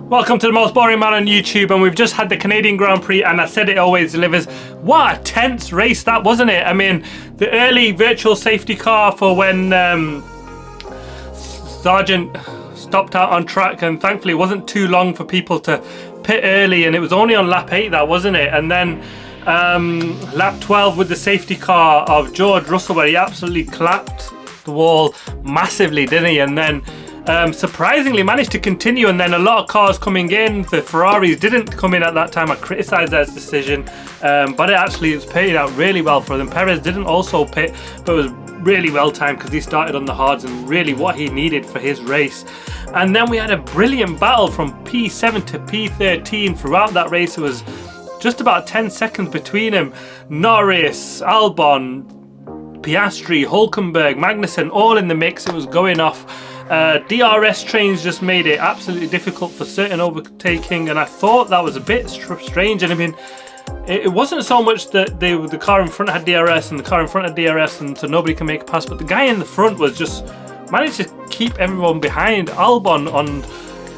Welcome to the most boring man on YouTube, and we've just had the Canadian Grand Prix, and I said it always delivers. What a tense race that, wasn't it? I mean, the early virtual safety car for when Sargent stopped out on track, and thankfully it wasn't too long for people to pit early, and it was only on lap 8 that, wasn't it? And then lap 12 with the safety car of George Russell, where he absolutely clapped the wall massively, didn't he? And then surprisingly managed to continue, and then a lot of cars coming in. The Ferraris didn't come in at that time. I criticised their decision, but it actually was paid out really well for them. Perez didn't also pit, but it was really well timed because he started on the hards and really what he needed for his race. And then we had a brilliant battle from P7 to P13 throughout that race. It was just about 10 seconds between them. Norris, Albon, Piastri, Hulkenberg, Magnussen, all in the mix. It was going off. DRS trains just made it absolutely difficult for certain overtaking, and I thought that was a bit strange. And I mean, it wasn't so much that the car in front had DRS and the car in front had DRS, and so nobody can make a pass, but the guy in the front was just managed to keep everyone behind. Albon on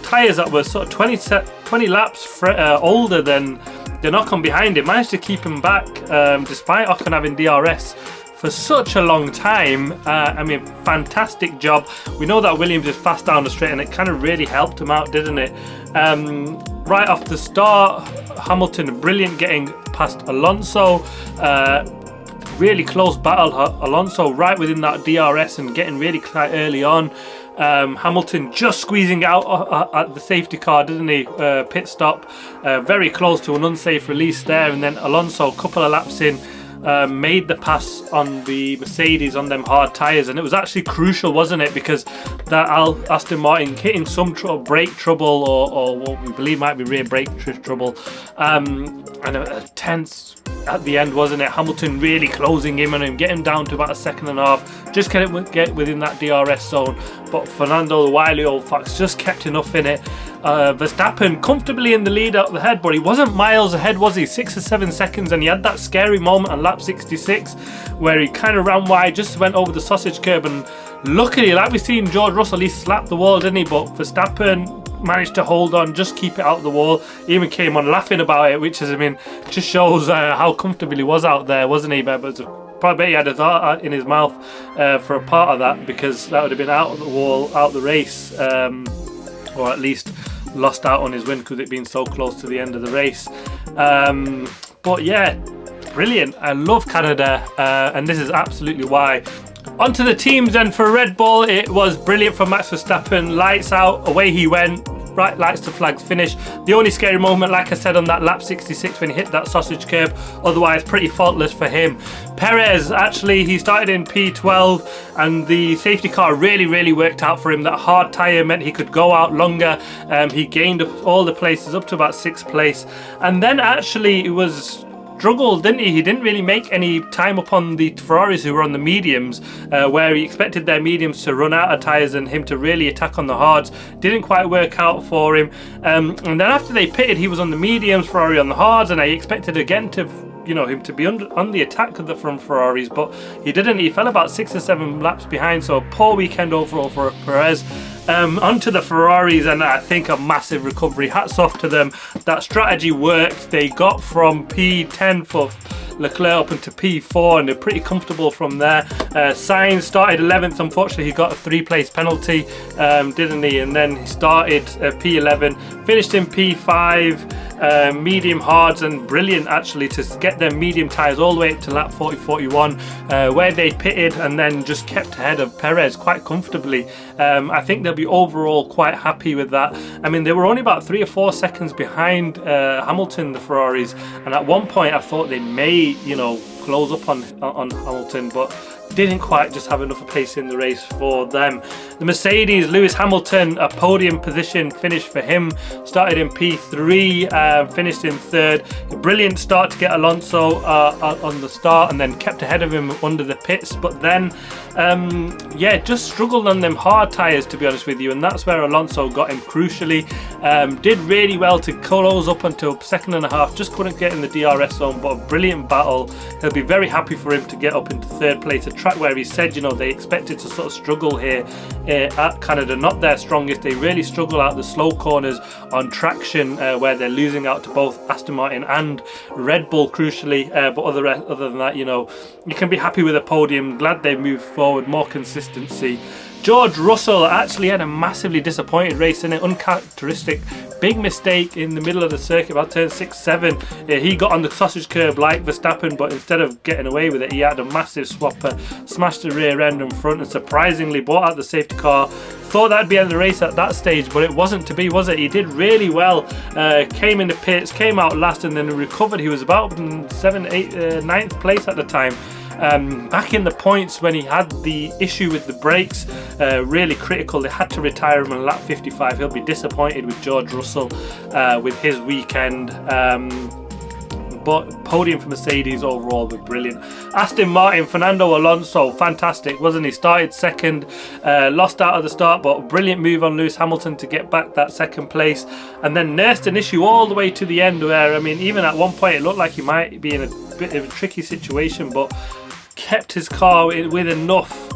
tyres that were sort of 20 laps older than Ocon behind him managed to keep him back, despite Ocon having DRS for such a long time. I mean, fantastic job. We know that Williams is fast down the straight, and it kind of really helped him out, didn't it? Right off the start, Hamilton brilliant getting past Alonso. Really close battle. Alonso right within that DRS and getting really tight early on. Hamilton just squeezing out at the safety car, didn't he? Pit stop, very close to an unsafe release there, and then Alonso a couple of laps in made the pass on the Mercedes on them hard tyres, and it was actually crucial, wasn't it? Because that Aston Martin hitting some brake trouble, or what we believe might be rear brake trouble, and a tense at the end, wasn't it? Hamilton really closing in on him, getting down to about a second and a half, just get within that DRS zone, but Fernando, the wily old fox, just kept enough in it. Verstappen comfortably in the lead out the head, but he wasn't miles ahead, was he? 6 or 7 seconds, and he had that scary moment on lap 66 where he kind of ran wide, just went over the sausage curb, and luckily, like we've seen George Russell, he slapped the wall, didn't he? But Verstappen managed to hold on, just keep it out of the wall. He even came on laughing about it, which is, I mean, just shows how comfortable he was out there, wasn't he? But probably he had a thought in his mouth for a part of that, because that would have been out of the wall, out of the race, or at least lost out on his win because it being so close to the end of the race. But yeah, brilliant. I love Canada, and this is absolutely why. Onto the teams then. For Red Bull, it was brilliant for Max Verstappen. Lights out, away he went. Right lights to flags finish. The only scary moment, like I said, on that lap 66 when he hit that sausage curb. Otherwise, pretty faultless for him. Perez, actually, he started in P12, and the safety car really worked out for him. That hard tyre meant he could go out longer. He gained all the places up to about 6th place, and then actually it was struggled, didn't he? He didn't really make any time up on the Ferraris who were on the mediums, where he expected their mediums to run out of tyres and him to really attack on the hards. Didn't quite work out for him. And then after they pitted, he was on the mediums, Ferrari on the hards, and I expected again to, him to be on the attack of the front Ferraris, but he didn't. He fell about 6 or 7 laps behind, so a poor weekend overall for Perez. Onto the Ferraris, and I think a massive recovery. Hats off to them. That strategy worked. They got from P10 for Leclerc up into P4, and they're pretty comfortable from there. Sainz started 11th. Unfortunately, he got a 3-place penalty, didn't he? And then he started P11, finished in P5, medium hards, and brilliant actually to get their medium tyres all the way up to lap 40-41, where they pitted and then just kept ahead of Perez quite comfortably. I think they'll be overall quite happy with that. I mean, they were only about 3 or 4 seconds behind Hamilton, the Ferraris, and at one point I thought they may, close up on Hamilton, but didn't quite just have enough pace in the race for them. The Mercedes, Lewis Hamilton, a podium position finish for him. Started in P3, finished in 3rd. A brilliant start to get Alonso on the start, and then kept ahead of him under the pits. But then yeah, just struggled on them hard tyres, to be honest with you, and that's where Alonso got him crucially. Did really well to close up until second and a half, just couldn't get in the DRS zone, but a brilliant battle. He'll be very happy for him to get up into third place, a track where he said, you know, they expected to sort of struggle here at Canada, not their strongest. They really struggle out the slow corners on traction, where they're losing out to both Aston Martin and Red Bull crucially, but other than that, you know, you can be happy with a podium. Glad they moved forward, more consistency. George Russell actually had a massively disappointed race in it, uncharacteristic. Big mistake in the middle of the circuit about turn 6-7. He got on the sausage curb like Verstappen, but instead of getting away with it, he had a massive swapper, smashed the rear end and front, and surprisingly brought out the safety car. Thought that'd be the end of the race at that stage, but it wasn't to be, was it? He did really well, came in the pits, came out last, and then recovered. He was about 7th, 8th, 9th place at the time. Back in the points when he had the issue with the brakes, really critical. They had to retire him on lap 55. He'll be disappointed with George Russell with his weekend. But podium for Mercedes overall was brilliant. Aston Martin, Fernando Alonso, fantastic, wasn't he? Started second, lost out at the start, but a brilliant move on Lewis Hamilton to get back that second place, and then nursed an issue all the way to the end where, I mean, even at one point it looked like he might be in a bit of a tricky situation, but kept his car with enough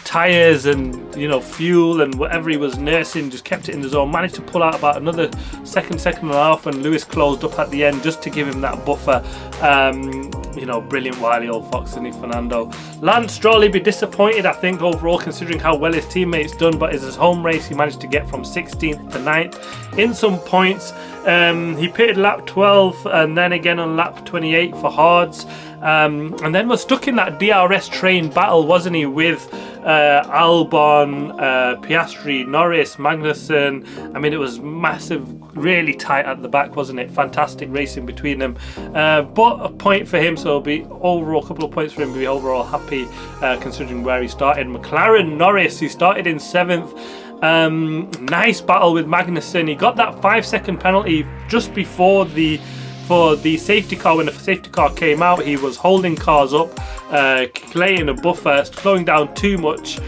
tyres and, you know, fuel and whatever he was nursing, just kept it in the zone, managed to pull out about another second and a half when Lewis closed up at the end just to give him that buffer. You know, brilliant wily old fox, isn't he, Fernando? Lance Stroll, he'd be disappointed, I think, overall, considering how well his teammates done, but it's his home race. He managed to get from 16th to 9th in some points. He pitted lap 12 and then again on lap 28 for hards. And then was stuck in that DRS train battle, wasn't he, with Albon, Piastri, Norris, Magnussen. I mean, it was massive, really tight at the back, wasn't it? Fantastic racing between them. But a point for him, so it'll be overall, a couple of points for him to be overall happy, considering where he started. McLaren Norris, he started in 7th. Nice battle with Magnussen. He got that 5-second penalty just before the safety car. When the safety car came out, he was holding cars up, creating a buffer, slowing down too much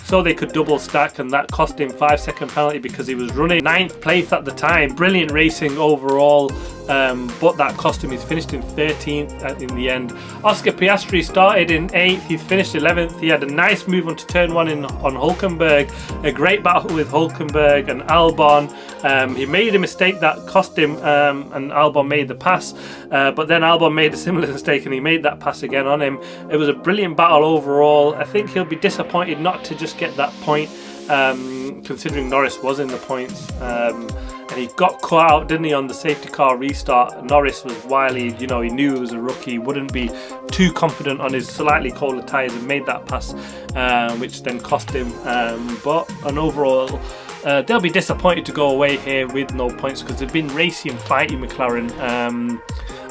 so they could double stack, and that cost him 5-second penalty because he was running 9th place at the time. Brilliant racing overall, but that cost him. He's finished in 13th in the end. Oscar Piastri started in 8th, he's finished 11th. He had a nice move onto turn 1 on Hulkenberg, a great battle with Hulkenberg and Albon. He made a mistake that cost him, and Albon made the pass, but then Albon made a similar mistake and he made that pass again on him. It was a brilliant battle overall. I think he'll be disappointed not to just get that point, considering Norris was in the points, and he got caught out, didn't he, on the safety car restart. Norris was wily, you know, he knew he was a rookie, wouldn't be too confident on his slightly colder tyres, and made that pass, which then cost him. But on overall, they'll be disappointed to go away here with no points because they've been racing, fighting McLaren,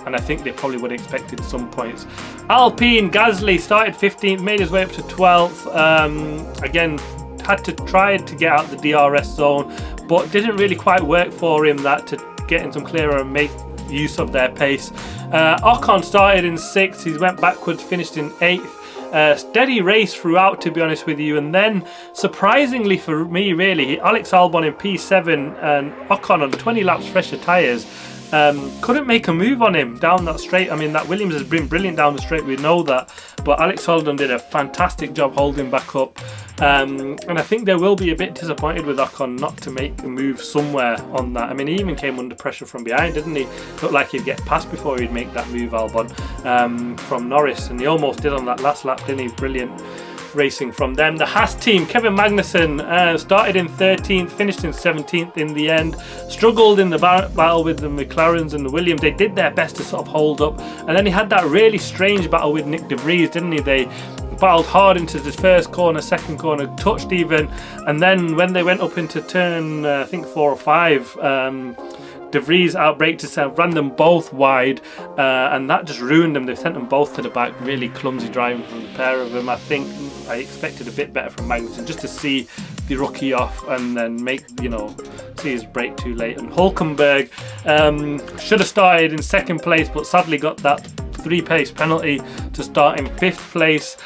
and I think they probably would have expected some points. Alpine, Gasly started 15th, made his way up to 12th. Again, had to try to get out the DRS zone, but didn't really quite work for him that to get in some clearer and make use of their pace. Ocon started in 6th, he went backwards, finished in 8th. Steady race throughout, to be honest with you, and then surprisingly for me really, Alex Albon in P7 and Ocon on 20 laps fresher tyres. Couldn't make a move on him down that straight. I mean, that Williams has been brilliant down the straight, we know that, but Alex Albon did a fantastic job holding back up, and I think they will be a bit disappointed with Ocon not to make a move somewhere on that. I mean, he even came under pressure from behind, didn't he? Looked like he'd get past before he'd make that move, Albon, from Norris, and he almost did on that last lap, didn't he? Brilliant racing from them. The Haas team, Kevin Magnussen, started in 13th, finished in 17th in the end. Struggled in the battle with the McLarens and the Williams. They did their best to sort of hold up, and then he had that really strange battle with Nick De Vries, didn't he? They battled hard into the first corner, second corner, touched even, and then when they went up into turn I think 4 or 5, De Vries outbraked himself, ran them both wide, and that just ruined them. They sent them both to the back. Really clumsy driving from the pair of them. I think I expected a bit better from Magnussen, just to see the rookie off and then make, you know, see his break too late. And Hulkenberg should have started in 2nd place, but sadly got that 3 pace penalty to start in 5th place.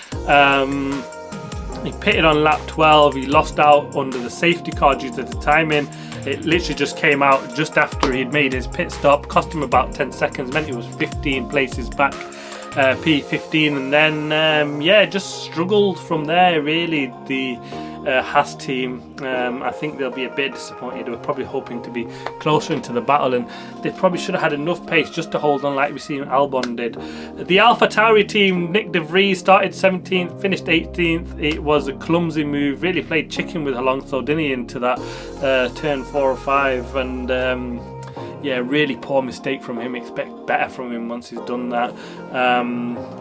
He pitted on lap 12. He lost out under the safety car due to the timing. It literally just came out just after he'd made his pit stop, cost him about 10 seconds, meant he was 15 places back, P15, and then yeah, just struggled from there really, the Haas team. I think they'll be a bit disappointed. They were probably hoping to be closer into the battle, and they probably should have had enough pace just to hold on like we seen Albon did. The AlphaTauri team, Nick De Vries started 17th, finished 18th. It was a clumsy move, really played chicken with Alonso, didn't he, into that turn 4 or 5, and yeah, really poor mistake from him. Expect better from him once he's done that.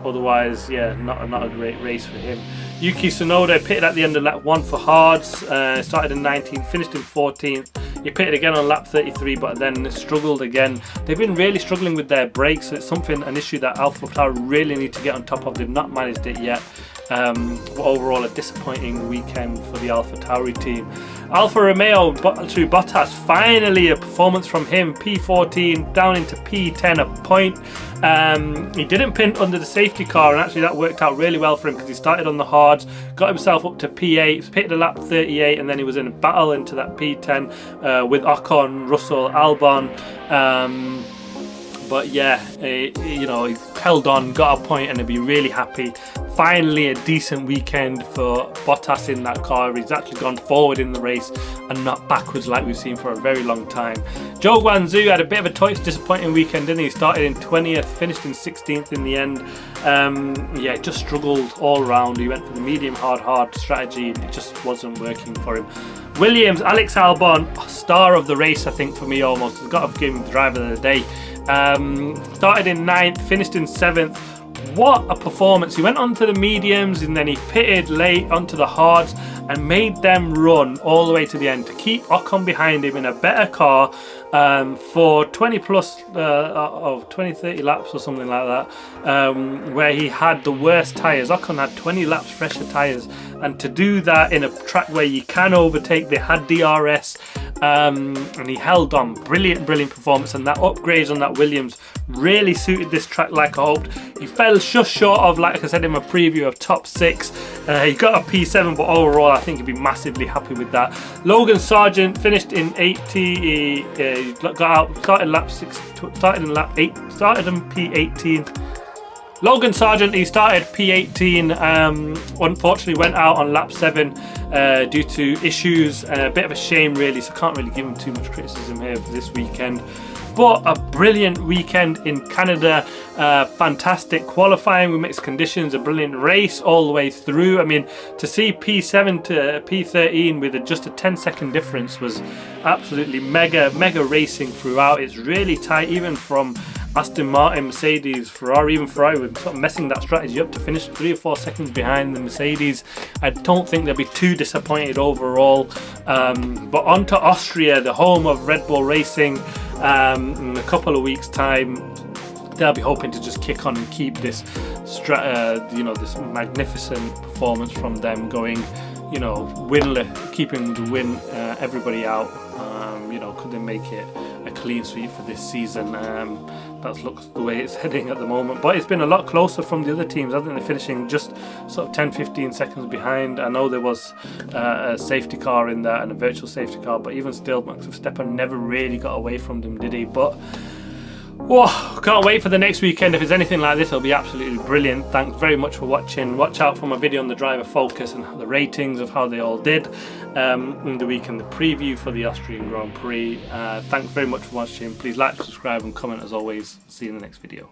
Otherwise, yeah, not a great race for him. Yuki Tsunoda pitted at the end of lap 1 for hards. Started in 19th, finished in 14th. He pitted again on lap 33, but then struggled again. They've been really struggling with their brakes. So it's an issue that AlphaTauri really need to get on top of. They've not managed it yet. But overall, a disappointing weekend for the AlphaTauri team. Alfa Romeo through Bottas, finally a performance from him. P14 down into P10, a point. He didn't pin under the safety car, and actually that worked out really well for him because he started on the hards, got himself up to P8, pitted a lap 38, and then he was in a battle into that P10 with Ocon, Russell, Albon. But yeah, you know, he held on, got a point, and he'll be really happy. Finally a decent weekend for Bottas in that car. He's actually gone forward in the race and not backwards like we've seen for a very long time. Zhou Guanyu had a bit of a disappointing weekend, didn't he? Started in 20th, finished in 16th in the end. Yeah, just struggled all around. He went for the medium hard strategy, and it just wasn't working for him. Williams, Alex Albon, star of the race I think for me almost. I've got to give him the driver of the day. Started in 9th, finished in 7th. What a performance. He went onto the mediums and then he pitted late onto the hards and made them run all the way to the end to keep Ocon behind him in a better car for 20 plus 20-30 laps or something like that, where he had the worst tyres. Ocon had 20 laps fresher tyres, and to do that in a track where you can overtake, they had DRS, and he held on. Brilliant performance, and that upgrades on that Williams really suited this track like I hoped. He fell just short of, like I said in my preview, of top 6. He got a P7, but overall I think he'd be massively happy with that. Logan Sargent finished in 80. He got out, started in lap 8, started in P18. Logan Sargent, he started P18, unfortunately went out on lap 7 due to issues. A bit of a shame really, so can't really give him too much criticism here for this weekend. But a brilliant weekend in Canada, fantastic qualifying with mixed conditions, a brilliant race all the way through. I mean, to see P7 to P13 with just a 10-second difference was absolutely mega racing throughout. It's really tight, even from Aston Martin, Mercedes, Ferrari. Even Ferrari were sort of messing that strategy up to finish 3 or 4 seconds behind the Mercedes. I don't think they'll be too disappointed overall. But on to Austria, the home of Red Bull Racing. In a couple of weeks' time, they'll be hoping to just kick on and keep this, this magnificent performance from them going. You know, keeping the win, everybody out. Could they make it a clean sweep for this season? That looks the way it's heading at the moment. But it's been a lot closer from the other teams. I think they're finishing just sort of 10-15 seconds behind. I know there was a safety car in there and a virtual safety car, but even still, Max Verstappen never really got away from them, did he? But whoa, can't wait for the next weekend. If it's anything like this, it'll be absolutely brilliant. Thanks very much for watching. Watch out for my video on the driver focus and the ratings of how they all did in the weekend, the preview for the Austrian Grand Prix. Thanks very much for watching. Please like, subscribe and comment as always. See you in the next video.